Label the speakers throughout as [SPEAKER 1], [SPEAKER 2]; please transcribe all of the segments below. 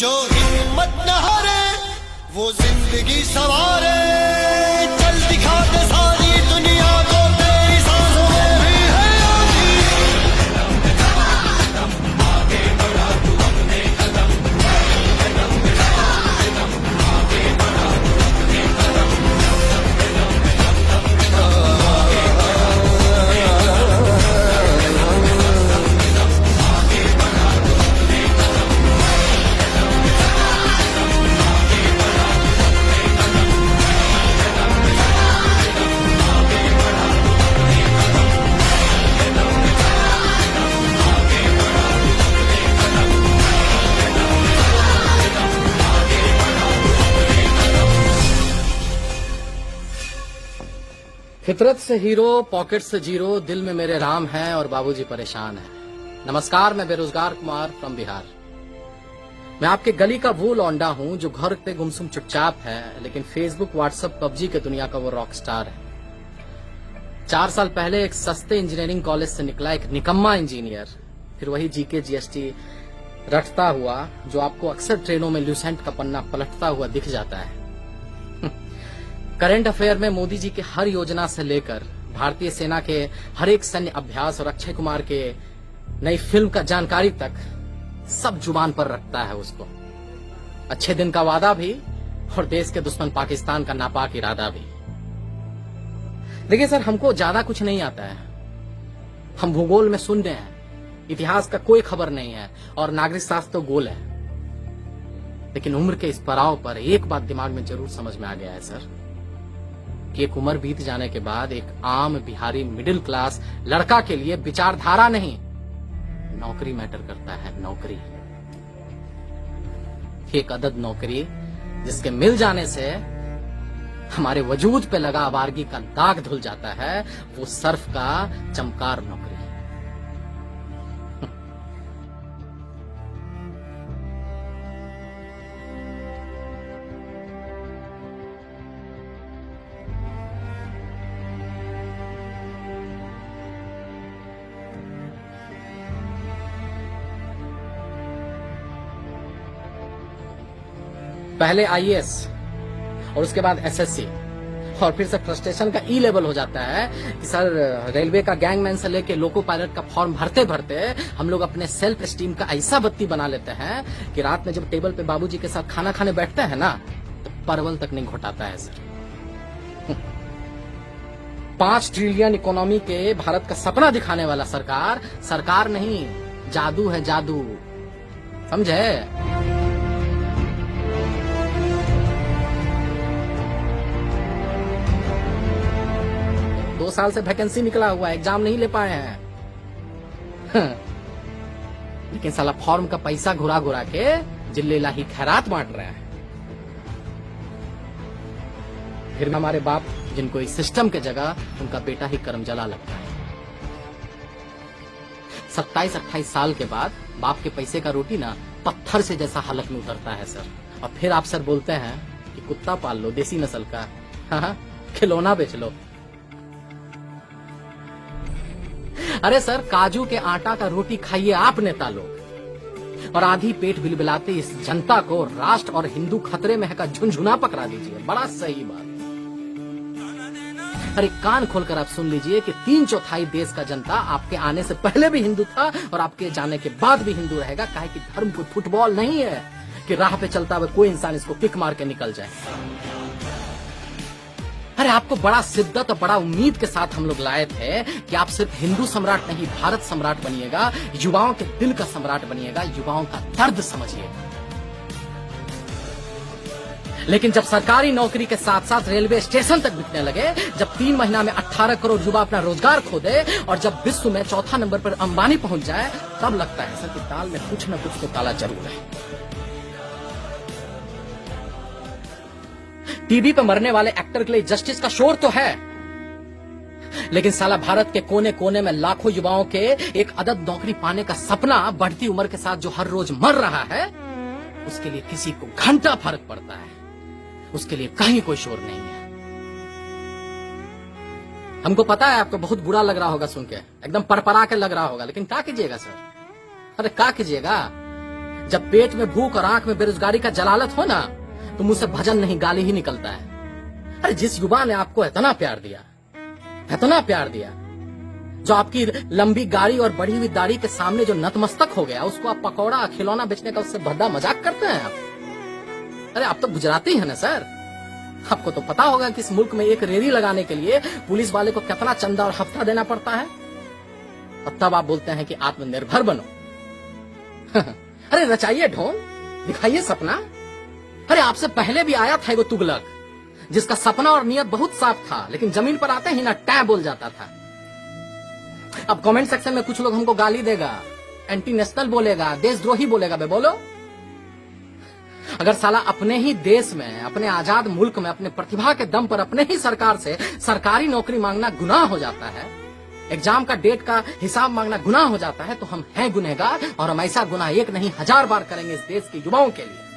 [SPEAKER 1] जो हिम्मत न हारे वो जिंदगी सवारे, चल दिखा दे सारी दुनिया को तेरी सांसों में भी है आगे। आगे बढ़ा तू अपने कदम, आगे बढ़ा तू अपने कदम,
[SPEAKER 2] फितरत से हीरो, पॉकेट से जीरो, दिल में मेरे राम हैं और बाबूजी परेशान हैं। नमस्कार, मैं बेरोजगार कुमार फ्रॉम बिहार। मैं आपके गली का वो लौंडा हूं जो घर पे गुमसुम चुपचाप है, लेकिन फेसबुक, व्हाट्सएप, पबजी के दुनिया का वो रॉक स्टार है। 4 साल पहले एक सस्ते इंजीनियरिंग कॉलेज से निकला एक निकम्मा इंजीनियर, फिर वही जीके जीएसटी रटता हुआ जो आपको अक्सर ट्रेनों में ल्यूसेंट का पन्ना पलटता हुआ दिख जाता है। करंट अफेयर में मोदी जी की हर योजना से लेकर भारतीय सेना के हर एक सैन्य अभ्यास और अक्षय कुमार के नई फिल्म का जानकारी तक सब जुबान पर रखता है उसको। अच्छे दिन का वादा भी और देश के दुश्मन पाकिस्तान का नापाक इरादा भी। देखिए सर, हमको ज्यादा कुछ नहीं आता है। हम भूगोल में शून्य हैं, इतिहास का कोई खबर नहीं है और नागरिक शास्त्र तो गोल है। लेकिन उम्र के इस पड़ाव पर एक बात दिमाग में जरूर समझ में आ गया है सर, कि एक उम्र बीत जाने के बाद एक आम बिहारी मिडिल क्लास लड़का के लिए विचारधारा नहीं, नौकरी मैटर करता है। नौकरी, एक अदद नौकरी जिसके मिल जाने से हमारे वजूद पे लगा आवारगी का दाग धुल जाता है, वो सर्फ का चमकार नौकरी। पहले आईएएस और उसके बाद एसएससी और फिर से फ्रस्ट्रेशन का ई लेवल हो जाता है कि सर रेलवे का गैंगमैन से लेके लोको पायलट का फॉर्म भरते भरते हम लोग अपने सेल्फ स्टीम का ऐसा बत्ती बना लेते हैं कि रात में जब टेबल पे बाबूजी के साथ खाना खाने बैठते हैं ना, तो परवल तक नहीं घोटाता है सर। 5 ट्रिलियन इकोनॉमी के भारत का सपना दिखाने वाला सरकार नहीं, जादू है जादू, समझे? 2 साल से वैकेंसी निकला हुआ है, एग्जाम नहीं ले पाए हैं। लेकिन साला फॉर्म का पैसा घुरा घुरा के जिले लाही खैरात बांट रहे हैं। फिर हमारे बाप जिनको इस सिस्टम के जगह उनका बेटा ही करमजला लगता है। 27-28 साल के बाद बाप के पैसे का रोटी ना पत्थर से जैसा हलक में उतरता है सर। और फिर आप सर बोलते हैं कि कुत्ता पाल लो देसी नस्ल का, हाँ, खिलौना बेच लो। अरे सर, काजू के आटा का रोटी खाइए आप नेता लोग, और आधी पेट बिलबिलाते इस जनता को राष्ट्र और हिंदू खतरे में है का झुनझुना पकड़ा दीजिए। बड़ा सही बात। अरे कान खोलकर आप सुन लीजिए कि 3/4 देश का जनता आपके आने से पहले भी हिंदू था और आपके जाने के बाद भी हिंदू रहेगा। काहे कि धर्म कोई फुटबॉल नहीं है कि राह पे चलता हुआ कोई इंसान इसको किक मार के निकल जाए। अरे आपको बड़ा शिद्दत और बड़ा उम्मीद के साथ हम लोग लाए थे कि आप सिर्फ हिंदू सम्राट नहीं, भारत सम्राट बनिएगा, युवाओं के दिल का सम्राट बनिएगा, युवाओं का दर्द समझिएगा। लेकिन जब सरकारी नौकरी के साथ साथ रेलवे स्टेशन तक बिकने लगे, जब 3 महीना में 18 करोड़ युवा अपना रोजगार खो दे और जब विश्व में 4था नंबर पर अंबानी पहुंच जाए, तब लगता है सर कि दाल में कुछ न कुछ तो काला जरूर है। टीवी पे मरने वाले एक्टर के लिए जस्टिस का शोर तो है, लेकिन साला भारत के कोने कोने में लाखों युवाओं के एक अदद नौकरी पाने का सपना बढ़ती उम्र के साथ जो हर रोज मर रहा है, उसके लिए किसी को घंटा फर्क पड़ता है, उसके लिए कहीं कोई शोर नहीं है। हमको पता है आपको बहुत बुरा लग रहा होगा सुन के, एकदम परपरा के लग रहा होगा, लेकिन क्या कीजिएगा सर? अरे क्या कीजिएगा? जब पेट में भूख और आंख में बेरोजगारी का जलालत हो ना, तो मुंह से भजन नहीं गाली ही निकलता है। अरे जिस युवा ने आपको इतना प्यार दिया, इतना प्यार दिया, जो आपकी लंबी गाड़ी और बढ़ी हुई दाढ़ी के सामने जो नतमस्तक हो गया, उसको आप पकौड़ा खिलौना बेचने का उससे भद्दा मजाक करते हैं आप। अरे आप तो गुजराती हैं ना सर, आपको तो पता होगा कि इस मुल्क में एक रेडी लगाने के लिए पुलिस वाले को कितना चंदा और हफ्ता देना पड़ता है, और तब आप बोलते हैं कि आत्मनिर्भर बनो। अरे रचाइए ढोंग, दिखाइए सपना। अरे आपसे पहले भी आया था एगो तुगलक, जिसका सपना और नियत बहुत साफ था, लेकिन जमीन पर आते ही ना टै बोल जाता था। अब कमेंट सेक्शन में कुछ लोग हमको गाली देगा, एंटी नेशनल बोलेगा, देशद्रोही बोलेगा। बे बोलो, अगर साला अपने ही देश में, अपने आजाद मुल्क में, अपने प्रतिभा के दम पर अपने ही सरकार से सरकारी नौकरी मांगना गुनाह हो जाता है, एग्जाम का डेट का हिसाब मांगना गुनाह हो जाता है, तो हम हैं गुनहगार, और हम ऐसा गुनाह एक नहीं 1000 बार करेंगे इस देश के युवाओं के लिए।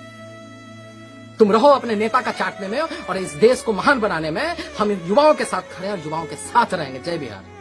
[SPEAKER 2] तुम रहो अपने नेता का चाटने में, और इस देश को महान बनाने में हम इन युवाओं के साथ खड़े और युवाओं के साथ रहेंगे। जय बिहार।